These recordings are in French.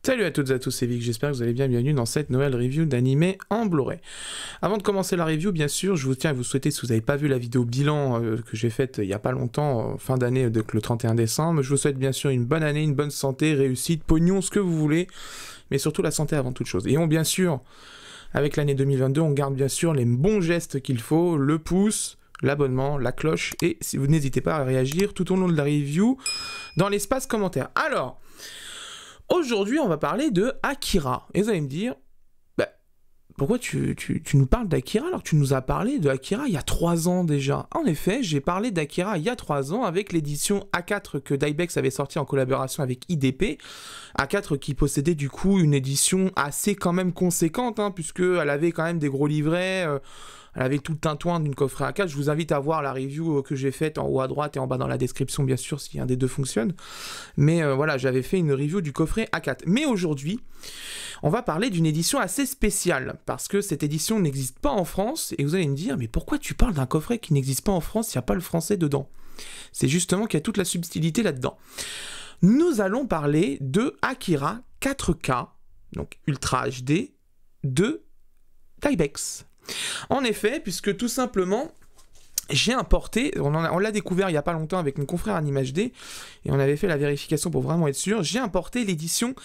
Salut à toutes et à tous, c'est Vic, j'espère que vous allez bien, bienvenue dans cette nouvelle review d'animé en Blu-ray. Avant de commencer la review, bien sûr, je vous tiens à vous souhaiter, si vous n'avez pas vu la vidéo bilan que j'ai faite il n'y a pas longtemps, fin d'année, le 31 décembre, je vous souhaite bien sûr une bonne année, une bonne santé, réussite, pognon, ce que vous voulez, mais surtout la santé avant toute chose. Et bien sûr, avec l'année 2022, on garde bien sûr les bons gestes qu'il faut, le pouce, l'abonnement, la cloche, et si vous n'hésitez pas à réagir tout au long de la review dans l'espace commentaire. Alors, aujourd'hui, on va parler de Akira. Et vous allez me dire, bah, pourquoi tu nous parles d'Akira alors que tu nous as parlé de Akira il y a 3 ans déjà? En effet, j'ai parlé d'Akira il y a 3 ans avec l'édition A4 que Dybex avait sorti en collaboration avec IDP. A4 qui possédait du coup une édition assez quand même conséquente, hein, puisqu'elle avait quand même des gros livrets. Elle avait tout le tintouin d'une coffret A4. Je vous invite à voir la review que j'ai faite en haut à droite et en bas dans la description, bien sûr, si un des deux fonctionne. Mais voilà, j'avais fait une review du coffret A4. Mais aujourd'hui, on va parler d'une édition assez spéciale, parce que cette édition n'existe pas en France. Et vous allez me dire, mais pourquoi tu parles d'un coffret qui n'existe pas en France, il n'y a pas le français dedans? C'est justement qu'il y a toute la subtilité là-dedans. Nous allons parler de Akira 4K, donc Ultra HD, de Dybex. En effet, puisque tout simplement, j'ai importé, on l'a découvert il n'y a pas longtemps avec mon confrère AnimeHD, et on avait fait la vérification pour vraiment être sûr, j'ai importé l'édition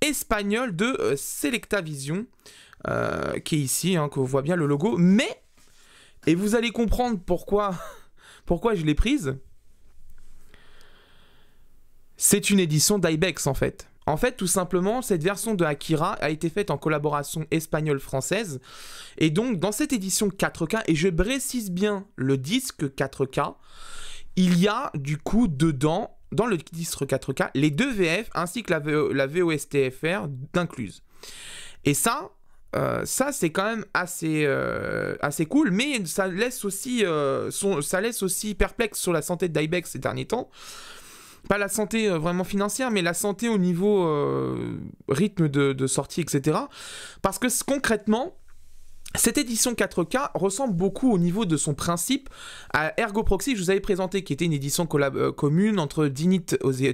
espagnole de Selecta Vision, qui est ici, hein, qu'on voit bien le logo, mais, et vous allez comprendre pourquoi je l'ai prise, c'est une édition Dybex en fait. En fait, tout simplement, cette version de Akira a été faite en collaboration espagnole-française. Et donc, dans cette édition 4K, et je précise bien le disque 4K, il y a du coup dedans, dans le disque 4K, les 2 VF ainsi que la VOSTFR d'incluse. Et ça c'est quand même assez cool, mais ça laisse aussi perplexe sur la santé de Dybex ces derniers temps. Pas la santé vraiment financière, mais la santé au niveau rythme de sortie, etc. Parce que concrètement, cette édition 4K ressemble beaucoup au niveau de son principe à Ergo Proxy que je vous avais présenté, qui était une édition commune entre Dinit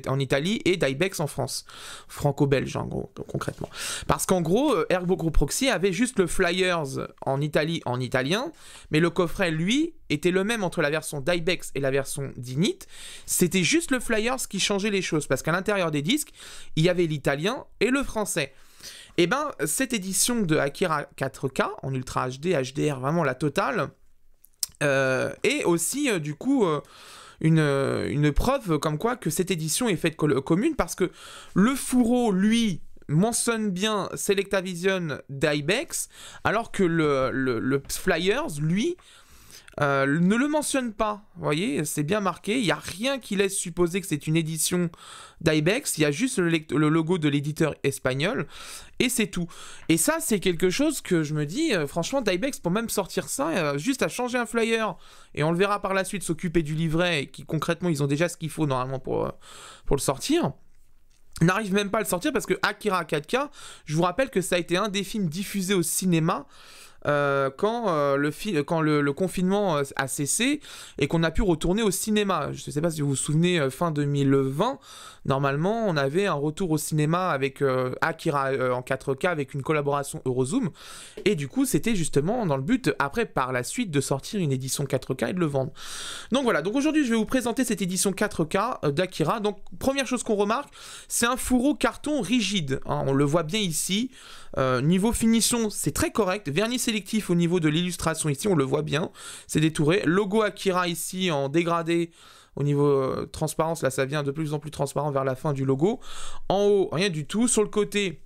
en Italie et Dybex en France. Franco-belge, en gros, concrètement. Parce qu'en gros, Ergo Proxy avait juste le Flyers en Italie en italien, mais le coffret, lui, était le même entre la version Dybex et la version Dinit. C'était juste le Flyers qui changeait les choses, parce qu'à l'intérieur des disques, il y avait l'italien et le français. Et bien, cette édition de Akira 4K, en Ultra HD, HDR, vraiment la totale, est aussi, du coup, une preuve comme quoi que cette édition est faite commune, parce que le fourreau, lui, mentionne bien Selecta Vision Dybex, alors que le Flyers, lui, ne le mentionne pas. Vous voyez, c'est bien marqué, il n'y a rien qui laisse supposer que c'est une édition Dybex, il y a juste le logo de l'éditeur espagnol, et c'est tout. Et ça, c'est quelque chose que je me dis, franchement, Dybex, pour même sortir ça, juste à changer un flyer, et on le verra par la suite s'occuper du livret, et qui concrètement, ils ont déjà ce qu'il faut normalement pour le sortir, n'arrive même pas à le sortir, parce que Akira 4K, je vous rappelle que ça a été un des films diffusés au cinéma, quand le confinement a cessé et qu'on a pu retourner au cinéma. Je ne sais pas si vous vous souvenez, fin 2020, normalement on avait un retour au cinéma avec Akira en 4K avec une collaboration Eurozoom, et du coup c'était justement dans le but après par la suite de sortir une édition 4K et de le vendre. Donc voilà, donc aujourd'hui je vais vous présenter cette édition 4K d'Akira. Donc première chose qu'on remarque, c'est un fourreau carton rigide, hein, on le voit bien ici. Niveau finition, c'est très correct. Vernis sélectif au niveau de l'illustration, ici on le voit bien, c'est détouré. Logo Akira ici en dégradé au niveau transparence, là ça vient de plus en plus transparent vers la fin du logo. En haut, rien du tout. Sur le côté,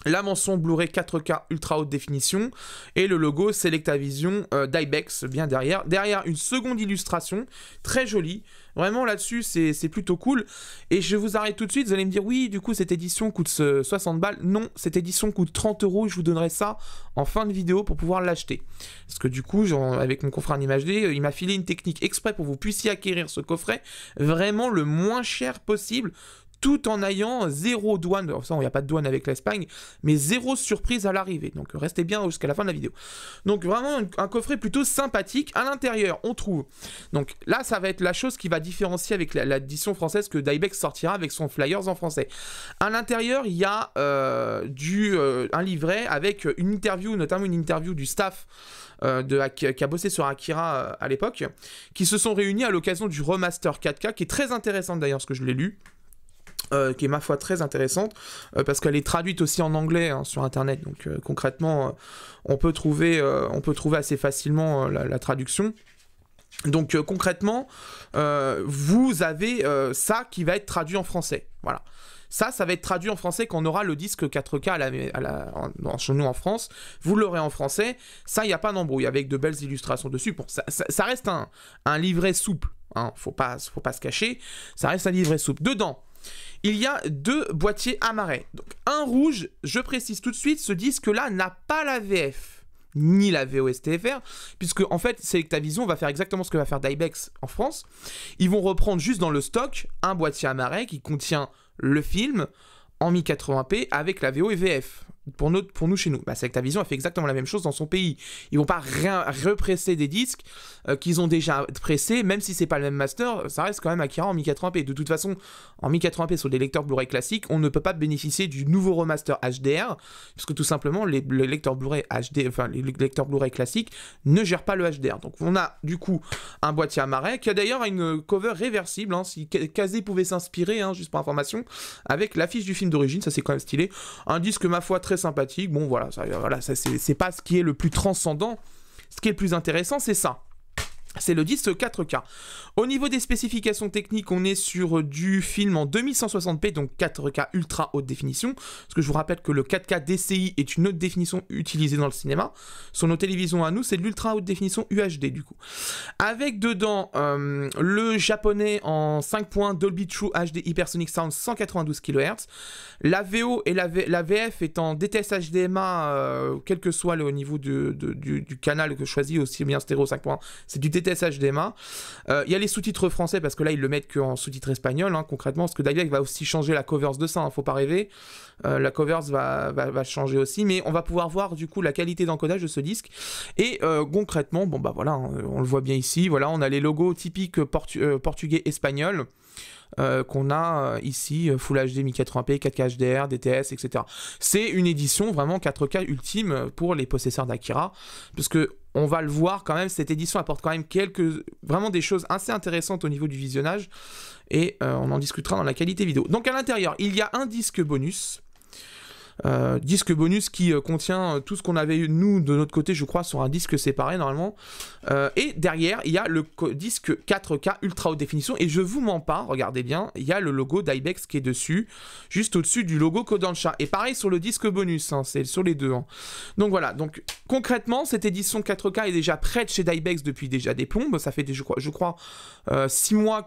la mention Blu-ray 4K ultra haute définition et le logo Selecta Vision Dybex bien derrière. Derrière, une seconde illustration très jolie. Vraiment là-dessus, c'est plutôt cool. Et je vous arrête tout de suite. Vous allez me dire, oui, du coup, cette édition coûte 60 balles. Non, cette édition coûte 30 €. Je vous donnerai ça en fin de vidéo pour pouvoir l'acheter. Parce que du coup, avec mon confrère AnimeHD, il m'a filé une technique exprès pour que vous puissiez acquérir ce coffret vraiment le moins cher possible, tout en ayant zéro douane, il n'y a pas de douane avec l'Espagne, mais zéro surprise à l'arrivée. Donc restez bien jusqu'à la fin de la vidéo. Donc vraiment un coffret plutôt sympathique. À l'intérieur, on trouve, donc là ça va être la chose qui va différencier avec l'édition française que Dybex sortira avec son Flyers en français. À l'intérieur, il y a un livret avec une interview, notamment une interview du staff qui a bossé sur Akira à l'époque, qui se sont réunis à l'occasion du remaster 4K, qui est très intéressante d'ailleurs, parce que je l'ai lu. Qui est ma foi très intéressante parce qu'elle est traduite aussi en anglais sur internet, donc concrètement on peut trouver assez facilement la traduction. Donc concrètement vous avez ça qui va être traduit en français, voilà. Ça va être traduit en français quand on aura le disque 4K chez nous en France. Vous l'aurez en français. Ça, il n'y a pas d'embrouille, avec de belles illustrations dessus. Bon, ça reste un livret souple, hein. Faut pas se cacher. Ça reste un livret souple. Dedans, il y a 2 boîtiers Amaray. Donc un rouge, je précise tout de suite, ce disque-là n'a pas la VF ni la VOSTFR, puisque en fait Selectavision va faire exactement ce que va faire Dybex en France. Ils vont reprendre juste dans le stock un boîtier Amaray qui contient le film en 1080p avec la VO et VF. Pour nous, chez nous. Selectavision a fait exactement la même chose dans son pays. Ils vont pas represser des disques qu'ils ont déjà pressés, même si c'est pas le même master, ça reste quand même Akira en 1080p. De toute façon, en 1080p sur des lecteurs Blu-ray classiques, on ne peut pas bénéficier du nouveau remaster HDR, parce que tout simplement, les lecteurs Blu-ray les lecteurs Blu-ray classiques ne gèrent pas le HDR. Donc on a du coup un boîtier Amaray, qui a d'ailleurs une cover réversible, si Kazé pouvait s'inspirer, juste pour information, avec l'affiche du film d'origine, ça c'est quand même stylé. Un disque, ma foi, très sympathique. Bon voilà, c'est pas ce qui est le plus transcendant. Ce qui est le plus intéressant, c'est ça. C'est le disque 4K. Au niveau des spécifications techniques, on est sur du film en 2160p, donc 4K ultra haute définition. Parce que je vous rappelle que le 4K DCI est une haute définition utilisée dans le cinéma. Sur nos télévisions à nous, c'est de l'ultra haute définition UHD du coup. Avec dedans le japonais en 5 points Dolby True HD Hypersonic Sound 192 kHz. La VO et la VF est en DTS HDMA, quel que soit le niveau du canal que je choisis, aussi bien stéréo 5 points, c'est du DTS HDMA. Il y a les sous-titres français parce que là ils le mettent qu'en sous-titres espagnol, concrètement, parce que Dybex va aussi changer la covers de ça, faut pas rêver. La covers va changer aussi, mais on va pouvoir voir du coup la qualité d'encodage de ce disque. Et concrètement, bon bah voilà, on le voit bien ici, voilà, on a les logos typiques portugais-espagnols. Qu'on a ici, Full HD 1080p, 4K HDR, DTS, etc. C'est une édition vraiment 4K ultime pour les possesseurs d'Akira, parce que on va le voir quand même, cette édition apporte quand même vraiment des choses assez intéressantes au niveau du visionnage, et on en discutera dans la qualité vidéo. Donc à l'intérieur, il y a un disque bonus. Disque bonus qui contient tout ce qu'on avait eu nous de notre côté, je crois, sur un disque séparé normalement, et derrière il y a le disque 4K ultra haute définition, et je vous mens pas, regardez bien, il y a le logo Dybex qui est dessus, juste au-dessus du logo Kodansha, et pareil sur le disque bonus, c'est sur les deux. Donc voilà, donc concrètement cette édition 4K est déjà prête chez Dybex depuis déjà des plombes. Ça fait je crois 6 mois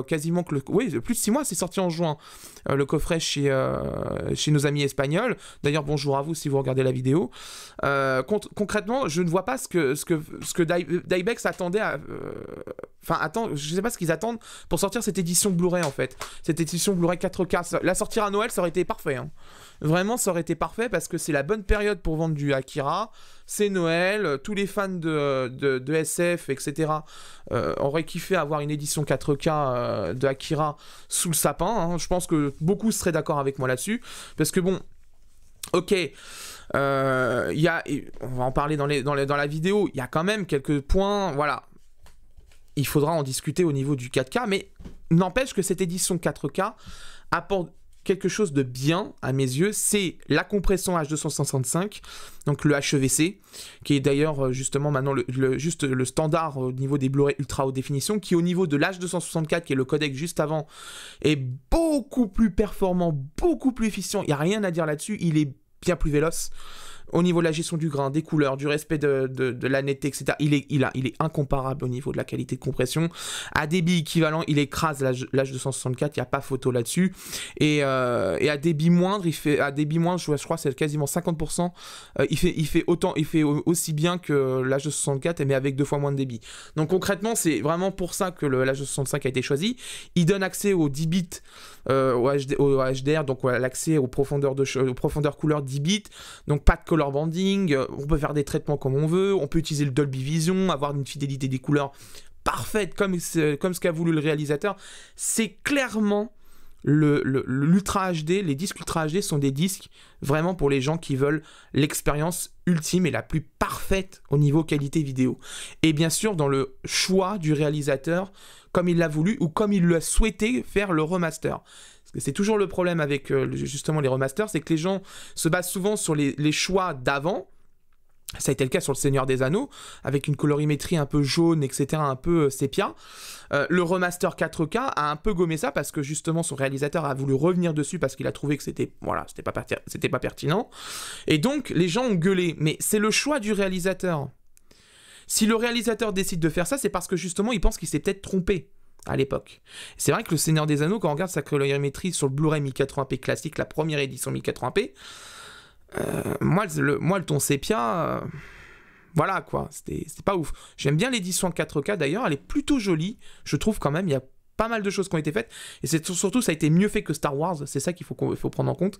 quasiment que oui, plus de 6 mois, c'est sorti en juin, le coffret chez nos amis espagnols. D'ailleurs, bonjour à vous si vous regardez la vidéo. Concrètement, je ne vois pas ce que Dybex attendait à... je sais pas ce qu'ils attendent pour sortir cette édition Blu-ray en fait. Cette édition Blu-ray 4K. La sortir à Noël, ça aurait été parfait. Vraiment, ça aurait été parfait parce que c'est la bonne période pour vendre du Akira. C'est Noël, tous les fans de SF, etc. Auraient kiffé avoir une édition 4K de Akira sous le sapin. Je pense que beaucoup seraient d'accord avec moi là-dessus. Parce que bon... Ok, on va en parler dans la vidéo, il y a quand même quelques points, voilà, il faudra en discuter au niveau du 4K, mais n'empêche que cette édition 4K apporte quelque chose de bien à mes yeux, c'est la compression H265, donc le HEVC, qui est d'ailleurs justement maintenant juste le standard au niveau des Blu-ray ultra haute définition, qui au niveau de l'H264, qui est le codec juste avant, est beaucoup plus performant, beaucoup plus efficient, il n'y a rien à dire là-dessus, il est bien plus véloce. au niveau de la gestion du grain, des couleurs, du respect de la netteté, etc. Il est incomparable au niveau de la qualité de compression. À débit équivalent, il écrase l'H264, il n'y a pas photo là-dessus. Et à débit moindre, je crois que c'est quasiment 50%. Il fait aussi bien que l'H264, mais avec 2 fois moins de débit. Donc concrètement, c'est vraiment pour ça que l'H265 a été choisi. Il donne accès aux 10 bits, au HDR, donc l'accès aux profondeurs couleur 10 bits. Donc pas de color banding, on peut faire des traitements comme on veut, on peut utiliser le Dolby Vision, avoir une fidélité des couleurs parfaite comme ce qu'a voulu le réalisateur. C'est clairement l'Ultra HD, les disques Ultra HD sont des disques vraiment pour les gens qui veulent l'expérience ultime et la plus parfaite au niveau qualité vidéo. Et bien sûr, dans le choix du réalisateur, comme il l'a voulu ou comme il l'a souhaité faire le remaster. Parce que c'est toujours le problème avec justement les remasters, c'est que les gens se basent souvent sur les choix d'avant. Ça a été le cas sur le Seigneur des Anneaux, avec une colorimétrie un peu jaune, etc., un peu sépia. Le remaster 4K a un peu gommé ça, parce que justement son réalisateur a voulu revenir dessus, parce qu'il a trouvé que c'était pas pertinent. Et donc, les gens ont gueulé. Mais c'est le choix du réalisateur. Si le réalisateur décide de faire ça, c'est parce que justement, il pense qu'il s'est peut-être trompé à l'époque. C'est vrai que le Seigneur des Anneaux, quand on regarde sa colorimétrie sur le Blu-ray 1080p classique, la première édition 1080p, moi le ton sépia, voilà quoi, c'était pas ouf. J'aime bien l'édition 4K d'ailleurs, elle est plutôt jolie, je trouve quand même, il y a pas mal de choses qui ont été faites, et c'est surtout ça a été mieux fait que Star Wars, c'est ça qu'il faut prendre en compte,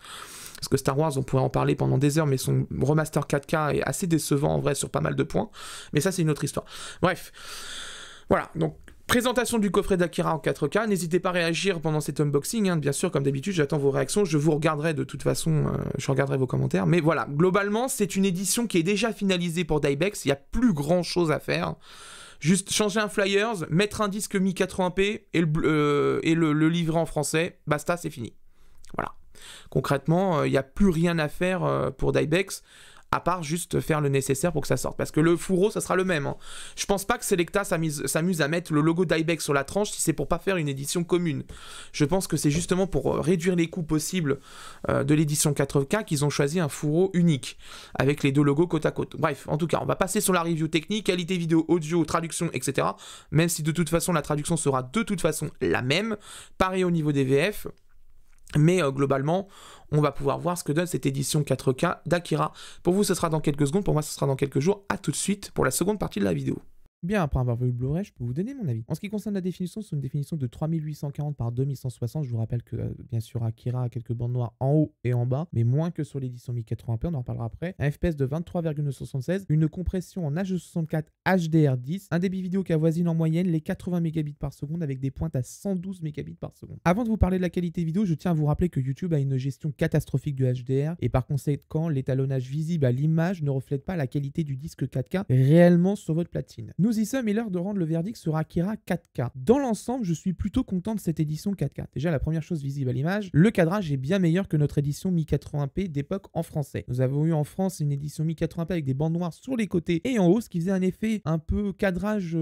parce que Star Wars on pourrait en parler pendant des heures, mais son remaster 4K est assez décevant en vrai sur pas mal de points, mais ça c'est une autre histoire. Bref, voilà, donc présentation du coffret d'Akira en 4K, n'hésitez pas à réagir pendant cet unboxing, hein. Bien sûr, comme d'habitude, j'attends vos réactions, je vous regarderai de toute façon, je regarderai vos commentaires, mais voilà, globalement, c'est une édition qui est déjà finalisée pour Dybex, il n'y a plus grand chose à faire, juste changer un flyers, mettre un disque 1080p et le livrer en français, basta, c'est fini. Voilà. Concrètement, il n'y a plus rien à faire pour Dybex, à part juste faire le nécessaire pour que ça sorte. Parce que le fourreau, ça sera le même. Hein. Je pense pas que Selecta s'amuse à mettre le logo d'Ibex sur la tranche si c'est pour pas faire une édition commune. Je pense que c'est justement pour réduire les coûts possibles de l'édition 4K qu'ils ont choisi un fourreau unique, avec les deux logos côte à côte. Bref, en tout cas, on va passer sur la review technique, qualité vidéo, audio, traduction, etc. Même si de toute façon, la traduction sera de toute façon la même. Pareil au niveau des VF. Mais globalement, on va pouvoir voir ce que donne cette édition 4K d'Akira. Pour vous, ce sera dans quelques secondes. Pour moi, ce sera dans quelques jours. À tout de suite pour la seconde partie de la vidéo. Bien, après avoir vu le Blu-ray, je peux vous donner mon avis. En ce qui concerne la définition, c'est une définition de 3840 par 2160. Je vous rappelle que, bien sûr, Akira a quelques bandes noires en haut et en bas, mais moins que sur l'édition 1080p, on en reparlera après. Un FPS de 23,976, une compression en H264 HDR10, un débit vidéo qui avoisine en moyenne les 80 mégabits par seconde avec des pointes à 112 mégabits par seconde. Avant de vous parler de la qualité vidéo, je tiens à vous rappeler que YouTube a une gestion catastrophique du HDR et par conséquent, l'étalonnage visible à l'image ne reflète pas la qualité du disque 4K réellement sur votre platine. Nous y sommes et l'heure de rendre le verdict sur Akira 4K. Dans l'ensemble, je suis plutôt content de cette édition 4K. Déjà, la première chose visible à l'image, le cadrage est bien meilleur que notre édition 1080p d'époque en français. Nous avons eu en France une édition 1080p avec des bandes noires sur les côtés et en haut, ce qui faisait un effet un peu cadrage,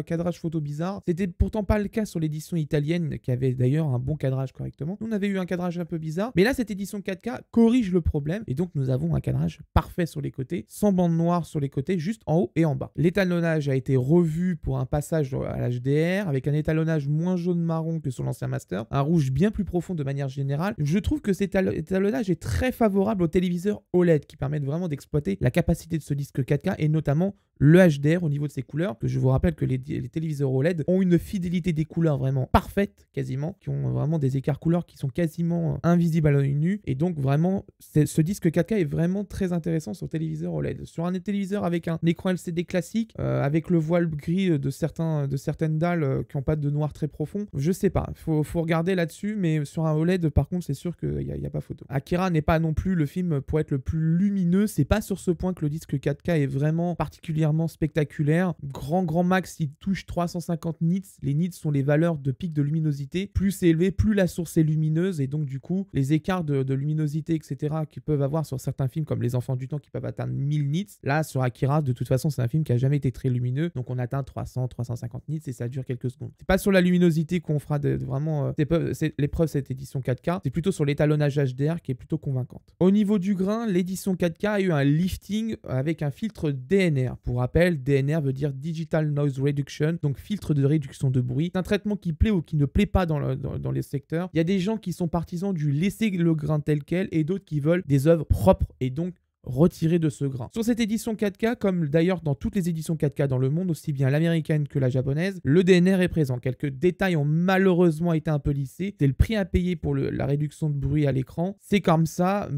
cadrage photo bizarre. C'était pourtant pas le cas sur l'édition italienne, qui avait d'ailleurs un bon cadrage correctement. Nous, on avait eu un cadrage un peu bizarre, mais là, cette édition 4K corrige le problème et donc nous avons un cadrage parfait sur les côtés, sans bande noire sur les côtés, juste en haut et en bas. L'étalonnage a été revu pour un passage à l'HDR avec un étalonnage moins jaune-marron que sur l'ancien master, un rouge bien plus profond de manière générale. Je trouve que cet étalonnage est très favorable aux téléviseurs OLED qui permettent vraiment d'exploiter la capacité de ce disque 4K et notamment le HDR au niveau de ses couleurs, que je vous rappelle que les téléviseurs OLED ont une fidélité des couleurs vraiment parfaite, quasiment, qui ont vraiment des écarts couleurs qui sont quasiment invisibles à l'œil nu, et donc vraiment, ce disque 4K est vraiment très intéressant sur téléviseur OLED. Sur un téléviseur avec un écran LCD classique, avec le voile gris de certaines dalles qui n'ont pas de noir très profond, je sais pas, faut regarder là-dessus, mais sur un OLED, par contre, c'est sûr qu'il n'y a pas photo. Akira n'est pas non plus le film pour être le plus lumineux, c'est pas sur ce point que le disque 4K est vraiment particulièrement spectaculaire. Grand max, il touche 350 nits. Les nits sont les valeurs de pic de luminosité. Plus c'est élevé, plus la source est lumineuse, et donc du coup, les écarts de luminosité, etc., qu'ils peuvent avoir sur certains films comme Les Enfants du Temps qui peuvent atteindre 1000 nits. Là, sur Akira, de toute façon, c'est un film qui a jamais été très lumineux. lumineux, donc on atteint 300-350 nits et ça dure quelques secondes. C'est pas sur la luminosité qu'on fera vraiment l'épreuve cette édition 4K, c'est plutôt sur l'étalonnage HDR qui est plutôt convaincante. Au niveau du grain, l'édition 4K a eu un lifting avec un filtre DNR. Pour rappel, DNR veut dire Digital Noise Reduction, donc filtre de réduction de bruit. C'est un traitement qui plaît ou qui ne plaît pas dans les secteurs. Il y a des gens qui sont partisans du laisser le grain tel quel et d'autres qui veulent des œuvres propres et donc retiré de ce grain. Sur cette édition 4K, comme d'ailleurs dans toutes les éditions 4K dans le monde, aussi bien l'américaine que la japonaise, le DNR est présent. Quelques détails ont malheureusement été un peu lissés. C'est le prix à payer pour la réduction de bruit à l'écran. C'est comme ça.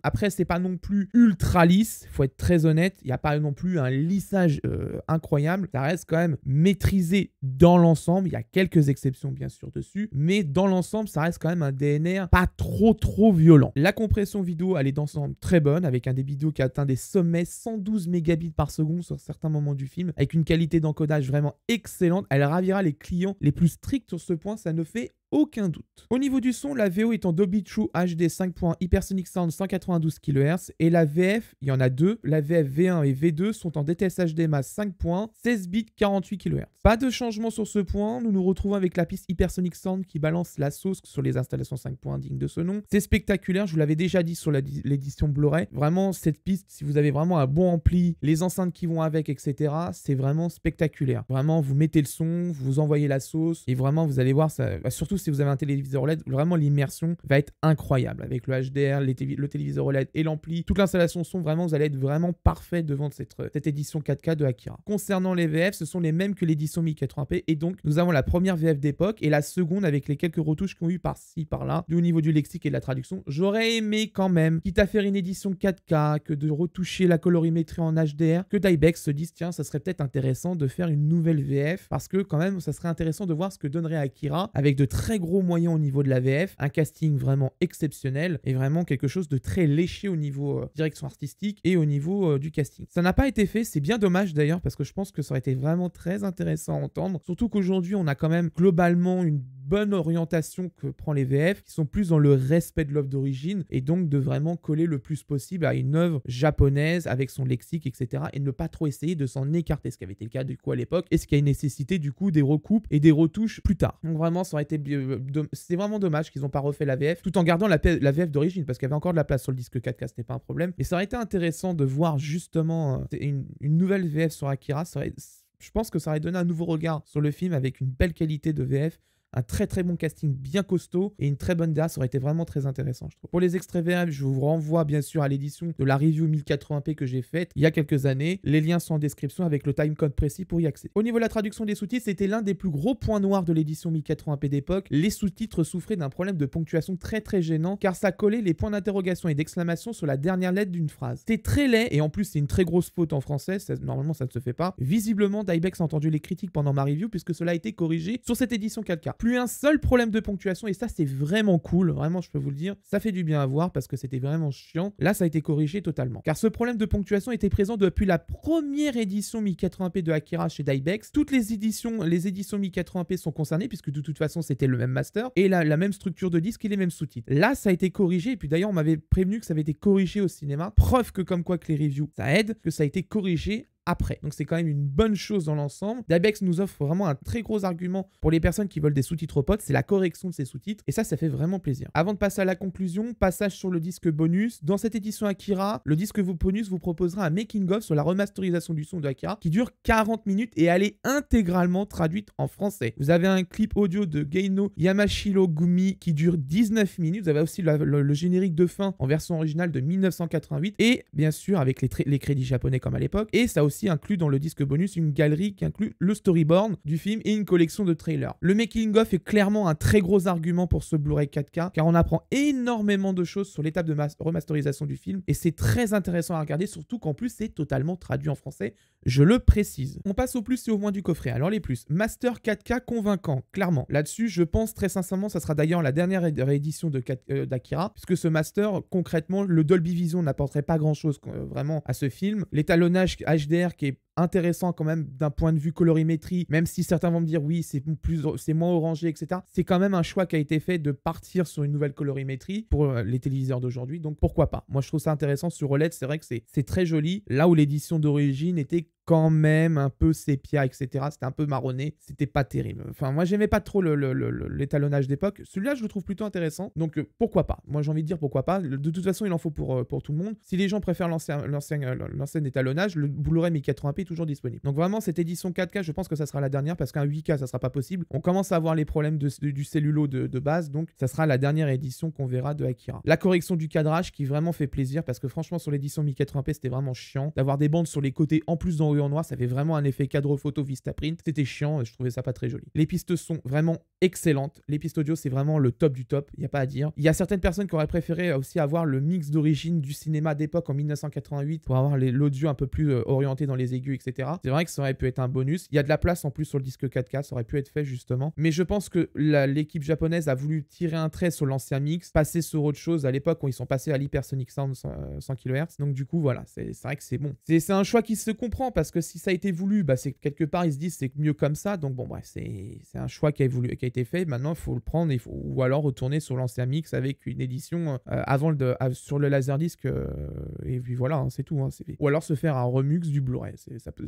Après, c'est pas non plus ultra lisse. Faut être très honnête. Il n'y a pas non plus un lissage incroyable. Ça reste quand même maîtrisé dans l'ensemble. Il y a quelques exceptions bien sûr dessus. Mais dans l'ensemble, ça reste quand même un DNR pas trop violent. La compression vidéo, elle est d'ensemble très bonne avec un débit qui a atteint des sommets 112 mégabits par seconde sur certains moments du film, avec une qualité d'encodage vraiment excellente. Elle ravira les clients les plus stricts sur ce point, ça ne fait aucun doute. Au niveau du son, la VO est en Dolby True HD 5.1 Hypersonic Sound 192 kHz et la VF, il y en a deux, la VF V1 et V2 sont en DTS HDMI 5.1 16 bits 48 kHz. Pas de changement sur ce point, nous nous retrouvons avec la piste Hypersonic Sound qui balance la sauce sur les installations 5.1 dignes de ce nom. C'est spectaculaire, je vous l'avais déjà dit sur l'édition Blu-ray. Vraiment, cette piste, si vous avez vraiment un bon ampli, les enceintes qui vont avec, etc., c'est vraiment spectaculaire. Vraiment, vous mettez le son, vous envoyez la sauce et vraiment, vous allez voir, ça, surtout si vous avez un téléviseur OLED, vraiment l'immersion va être incroyable avec le HDR, le téléviseur OLED et l'ampli. Toute l'installation son, vraiment, vous allez être vraiment parfait devant cette édition 4K de Akira. Concernant les VF, ce sont les mêmes que l'édition 1080p et donc nous avons la première VF d'époque et la seconde avec les quelques retouches qu'on a eu par-ci, par-là, au niveau du lexique et de la traduction. J'aurais aimé quand même, quitte à faire une édition 4K, que de retoucher la colorimétrie en HDR, que d'Ibex se dise tiens, ça serait peut-être intéressant de faire une nouvelle VF parce que quand même, ça serait intéressant de voir ce que donnerait Akira avec de très gros moyens au niveau de la VF, un casting vraiment exceptionnel et vraiment quelque chose de très léché au niveau direction artistique et au niveau du casting. Ça n'a pas été fait, c'est bien dommage d'ailleurs parce que je pense que ça aurait été vraiment très intéressant à entendre, surtout qu'aujourd'hui on a quand même globalement une bonne orientation que prend les VF qui sont plus dans le respect de l'œuvre d'origine et donc de vraiment coller le plus possible à une œuvre japonaise avec son lexique, etc. et ne pas trop essayer de s'en écarter, ce qui avait été le cas du coup à l'époque et ce qui a nécessité du coup des recoupes et des retouches plus tard. Donc vraiment ça aurait été c'est vraiment dommage qu'ils n'ont pas refait la VF tout en gardant la VF d'origine parce qu'il y avait encore de la place sur le disque 4K, ce n'est pas un problème, mais ça aurait été intéressant de voir justement une nouvelle VF sur Akira. Je pense que ça aurait donné un nouveau regard sur le film avec une belle qualité de VF, un très bon casting bien costaud et une très bonne DA, ça aurait été vraiment très intéressant je trouve. Pour les extraits VF, je vous renvoie bien sûr à l'édition de la review 1080p que j'ai faite il y a quelques années. Les liens sont en description avec le timecode précis pour y accéder. Au niveau de la traduction des sous-titres, c'était l'un des plus gros points noirs de l'édition 1080p d'époque. Les sous-titres souffraient d'un problème de ponctuation très gênant car ça collait les points d'interrogation et d'exclamation sur la dernière lettre d'une phrase. C'est très laid et en plus c'est une très grosse faute en français, normalement ça ne se fait pas. Visiblement, Daibex a entendu les critiques pendant ma review puisque cela a été corrigé sur cette édition 4K. Plus un seul problème de ponctuation et ça c'est vraiment cool, vraiment je peux vous le dire, ça fait du bien à voir parce que c'était vraiment chiant. Là ça a été corrigé totalement car ce problème de ponctuation était présent depuis la première édition 1080p de Akira chez Daibex. Toutes les éditions 1080p sont concernées puisque de toute façon c'était le même master et la même structure de disque et les mêmes sous-titres. Là ça a été corrigé et puis d'ailleurs on m'avait prévenu que ça avait été corrigé au cinéma, preuve que comme quoi que les reviews ça aide, que ça a été corrigé après. Donc c'est quand même une bonne chose dans l'ensemble. Daibex nous offre vraiment un très gros argument pour les personnes qui veulent des sous-titres potes, c'est la correction de ces sous-titres et ça fait vraiment plaisir. Avant de passer à la conclusion, passage sur le disque bonus. Dans cette édition Akira, le disque bonus vous proposera un making-of sur la remasterisation du son de Akira qui dure 40 minutes et elle est intégralement traduite en français. Vous avez un clip audio de Geino Yamashiro Gumi qui dure 19 minutes. Vous avez aussi le générique de fin en version originale de 1988 et bien sûr avec les crédits japonais comme à l'époque. Et ça aussi inclut dans le disque bonus une galerie qui inclut le storyboard du film et une collection de trailers. Le making-of est clairement un très gros argument pour ce Blu-ray 4K car on apprend énormément de choses sur l'étape de remasterisation du film et c'est très intéressant à regarder, surtout qu'en plus c'est totalement traduit en français, je le précise. On passe au plus et au moins du coffret. Alors les plus, Master 4K convaincant, clairement. Là-dessus, je pense très sincèrement, ça sera d'ailleurs la dernière réédition d'Akira, puisque ce Master, concrètement, le Dolby Vision n'apporterait pas grand-chose vraiment à ce film. L'étalonnage HDR qui est intéressant quand même d'un point de vue colorimétrie, même si certains vont me dire oui, c'est moins orangé, etc. C'est quand même un choix qui a été fait de partir sur une nouvelle colorimétrie pour les téléviseurs d'aujourd'hui, donc pourquoi pas. Moi, je trouve ça intéressant sur OLED, c'est vrai que c'est très joli, là où l'édition d'origine était quand même un peu sépia, etc. C'était un peu marronné, c'était pas terrible. Enfin, moi, j'aimais pas trop l'étalonnage d'époque. Celui-là, je le trouve plutôt intéressant, donc pourquoi pas. Moi, j'ai envie de dire pourquoi pas. De toute façon, il en faut pour tout le monde. Si les gens préfèrent l'ancien étalonnage, le Blu-ray 1080p est toujours disponible. Donc vraiment, cette édition 4K, je pense que ça sera la dernière, parce qu'un 8K, ça sera pas possible. On commence à avoir les problèmes du cellulo de base, donc ça sera la dernière édition qu'on verra de Akira. La correction du cadrage qui vraiment fait plaisir, parce que franchement, sur l'édition 1080p, c'était vraiment chiant d'avoir des bandes sur les côtés en plus dans en noir, ça fait vraiment un effet cadre photo Vistaprint. C'était chiant et je trouvais ça pas très joli. Les pistes sont vraiment excellentes. Les pistes audio, c'est vraiment le top du top. Il n'y a pas à dire. Il y a certaines personnes qui auraient préféré aussi avoir le mix d'origine du cinéma d'époque en 1988 pour avoir l'audio un peu plus orienté dans les aigus, etc. C'est vrai que ça aurait pu être un bonus. Il y a de la place en plus sur le disque 4K. Ça aurait pu être fait justement. Mais je pense que l'équipe japonaise a voulu tirer un trait sur l'ancien mix, passer sur autre chose à l'époque où ils sont passés à l'hypersonic sound 100 kHz. Donc du coup, voilà. C'est vrai que c'est bon. C'est un choix qui se comprend parce que si ça a été voulu, bah c'est quelque part ils se disent c'est mieux comme ça, donc bon bref, c'est un choix qui a été fait. Maintenant il faut le prendre ou alors retourner sur l'ancien mix avec une édition sur le laserdisc et puis voilà, hein, c'est tout, hein, ou alors se faire un remix du Blu-ray.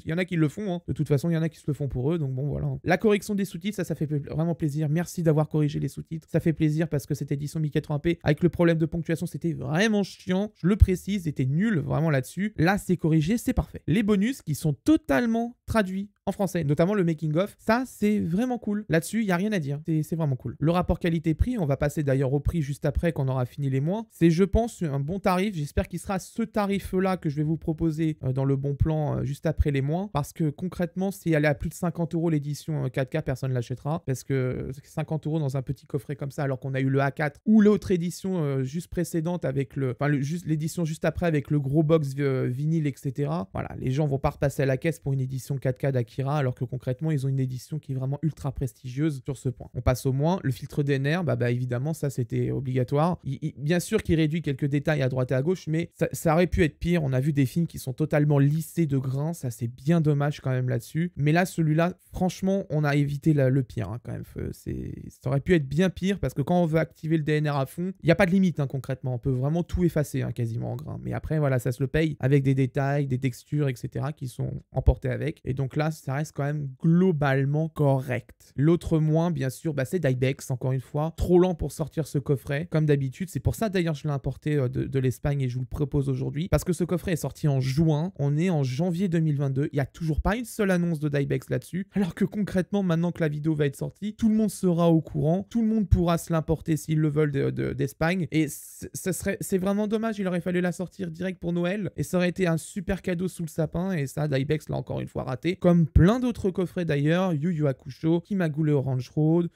Il y en a qui le font, hein. De toute façon il y en a qui se le font pour eux, donc bon voilà. La correction des sous-titres, ça fait vraiment plaisir. Merci d'avoir corrigé les sous-titres, ça fait plaisir parce que cette édition 1080p avec le problème de ponctuation c'était vraiment chiant, je le précise, c'était nul vraiment là-dessus. Là c'est corrigé, c'est parfait. Les bonus qui sont totalement traduits en français, notamment le making-of. Ça, c'est vraiment cool. Là-dessus, il n'y a rien à dire. C'est vraiment cool. Le rapport qualité-prix, on va passer d'ailleurs au prix juste après qu'on aura fini les mois. C'est, je pense, un bon tarif. J'espère qu'il sera ce tarif-là que je vais vous proposer dans le bon plan juste après les mois. Parce que concrètement, si elle est à plus de 50 € l'édition 4K, personne ne l'achètera. Parce que 50 € dans un petit coffret comme ça, alors qu'on a eu le A4 ou l'autre édition juste précédente avec l'édition juste après avec le gros box vinyle, etc. Voilà, les gens vont pas repasser à la caisse pour une édition 4K d'Akira, alors que concrètement, ils ont une édition qui est vraiment ultra prestigieuse sur ce point. On passe au moins. Le filtre DNR, évidemment, ça, c'était obligatoire. Bien sûr qu'il réduit quelques détails à droite et à gauche, mais ça aurait pu être pire. On a vu des films qui sont totalement lissés de grains. Ça, c'est bien dommage quand même là-dessus. Mais là, celui-là, franchement, on a évité le pire, hein, quand même. Ça aurait pu être bien pire, parce que quand on veut activer le DNR à fond, il n'y a pas de limite, hein, concrètement. On peut vraiment tout effacer, hein, quasiment en grains. Mais après, voilà, ça se le paye avec des détails, des textures, etc., qui sont emportés avec. Et donc là, ça reste quand même globalement correct. L'autre moins, bien sûr, c'est Dybex, encore une fois. Trop lent pour sortir ce coffret, comme d'habitude. C'est pour ça, d'ailleurs, je l'ai importé de l'Espagne et je vous le propose aujourd'hui. Parce que ce coffret est sorti en juin. On est en janvier 2022. Il n'y a toujours pas une seule annonce de Dybex là-dessus. Alors que concrètement, maintenant que la vidéo va être sortie, tout le monde sera au courant. Tout le monde pourra se l'importer s'ils le veulent d'Espagne. Et c'est vraiment dommage. Il aurait fallu la sortir direct pour Noël. Et ça aurait été un super cadeau sous le sapin. Et ça, Dybex l'a encore une fois raté. Comme plein d'autres coffrets d'ailleurs. Yu Yu Hakusho, Kimagure Orange Road,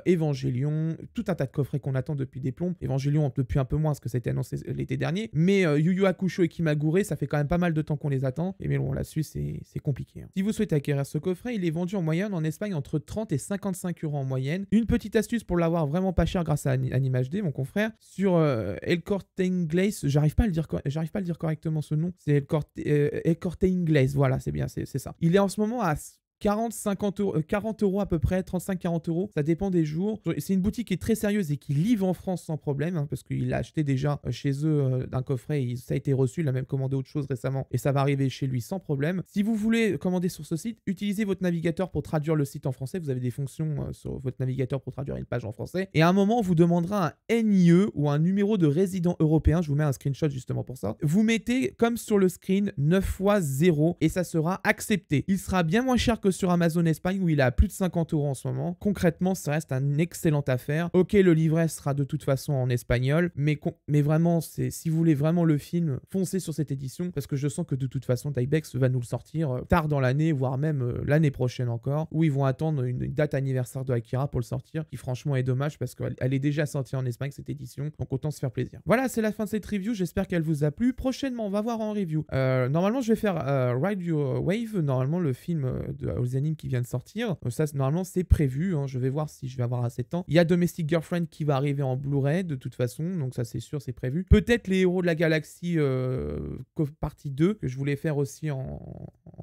Evangelion, tout un tas de coffrets qu'on attend depuis des plombs. Evangelion depuis un peu moins parce que ça a été annoncé l'été dernier, mais Yu Yu Hakusho et Kimagure, ça fait quand même pas mal de temps qu'on les attend, et mais bon, là-dessus c'est compliqué, hein. Si vous souhaitez acquérir ce coffret, il est vendu en moyenne en Espagne entre 30 et 55 € en moyenne. Une petite astuce pour l'avoir vraiment pas cher grâce à Anime HD, mon confrère, sur El Corte Inglés, j'arrive pas à le dire correctement ce nom, c'est El Corte Inglés, voilà, c'est bien, c'est ça. Il est en ce moment à 40 € à peu près, 35-40 €, ça dépend des jours. C'est une boutique qui est très sérieuse et qui livre en France sans problème, hein, parce qu'il a acheté déjà chez eux d'un coffret et ça a été reçu, il a même commandé autre chose récemment et ça va arriver chez lui sans problème. Si vous voulez commander sur ce site, utilisez votre navigateur pour traduire le site en français. Vous avez des fonctions sur votre navigateur pour traduire une page en français. Et à un moment, on vous demandera un NIE ou un numéro de résident européen. Je vous mets un screenshot justement pour ça. Vous mettez, comme sur le screen, 9 fois 0 et ça sera accepté. Il sera bien moins cher que sur Amazon Espagne où il est à plus de 50 € en ce moment. Concrètement, ça reste une excellente affaire. Ok, le livret sera de toute façon en espagnol, mais vraiment, si vous voulez vraiment le film, foncez sur cette édition parce que je sens que de toute façon, Dybex va nous le sortir tard dans l'année, voire même l'année prochaine encore, où ils vont attendre une date anniversaire de Akira pour le sortir, qui franchement est dommage parce qu'elle est déjà sortie en Espagne cette édition, donc autant se faire plaisir. Voilà, c'est la fin de cette review, j'espère qu'elle vous a plu. Prochainement, on va voir en review. Normalement, je vais faire Ride Your Wave, normalement le film aux animes qui viennent de sortir. Ça, normalement, c'est prévu. Hein. Je vais voir si je vais avoir assez de temps. Il y a Domestic Girlfriend qui va arriver en Blu-ray de toute façon, donc ça c'est sûr, c'est prévu. Peut-être les Héros de la Galaxie partie 2 que je voulais faire aussi en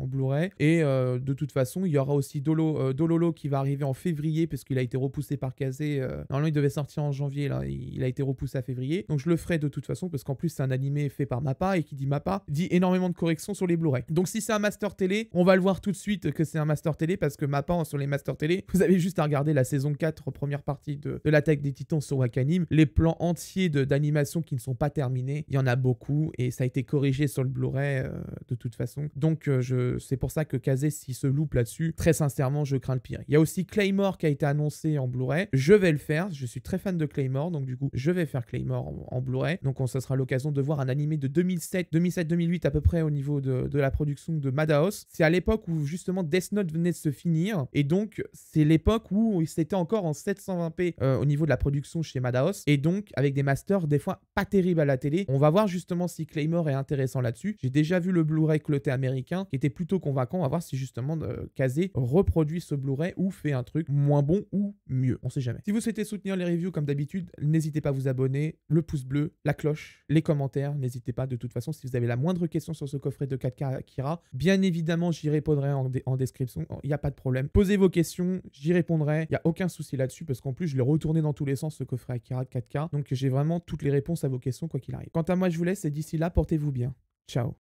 Blu-ray. Et de toute façon, il y aura aussi Dololo qui va arriver en février parce qu'il a été repoussé par Kazé. Normalement, il devait sortir en janvier, là, il a été repoussé à février. Donc je le ferai de toute façon parce qu'en plus, c'est un animé fait par Mappa et qui dit Mappa dit énormément de corrections sur les Blu-ray. Donc si c'est un master télé, on va le voir tout de suite que c'est un master télé parce que Mappa sur les master télé, vous avez juste à regarder la saison 4, première partie de l'attaque des Titans sur Wakanim. Les plans entiers d'animation qui ne sont pas terminés, il y en a beaucoup et ça a été corrigé sur le Blu-ray de toute façon. Donc c'est pour ça que Kazé, s'il se loupe là-dessus, très sincèrement, je crains le pire. Il y a aussi Claymore qui a été annoncé en Blu-ray. Je vais le faire, je suis très fan de Claymore, donc du coup, je vais faire Claymore en Blu-ray. Donc ça sera l'occasion de voir un animé de 2007-2008 à peu près au niveau de la production de Madhouse. C'est à l'époque où justement Death Note venait de se finir et donc c'est l'époque où c'était encore en 720p au niveau de la production chez Madhouse et donc avec des masters des fois pas terribles à la télé. On va voir justement si Claymore est intéressant là-dessus. J'ai déjà vu le Blu-ray cloté américain qui était plutôt convaincant. On va voir si justement Kazé reproduit ce Blu-ray ou fait un truc moins bon ou mieux. On sait jamais. Si vous souhaitez soutenir les reviews comme d'habitude, n'hésitez pas à vous abonner, le pouce bleu, la cloche, les commentaires. N'hésitez pas de toute façon si vous avez la moindre question sur ce coffret de 4K Akira. Bien évidemment, j'y répondrai en description. Il n'y a pas de problème. Posez vos questions, j'y répondrai. Il n'y a aucun souci là-dessus parce qu'en plus, je l'ai retourné dans tous les sens ce coffret Akira 4K. Donc j'ai vraiment toutes les réponses à vos questions quoi qu'il arrive. Quant à moi, je vous laisse et d'ici là, portez-vous bien. Ciao.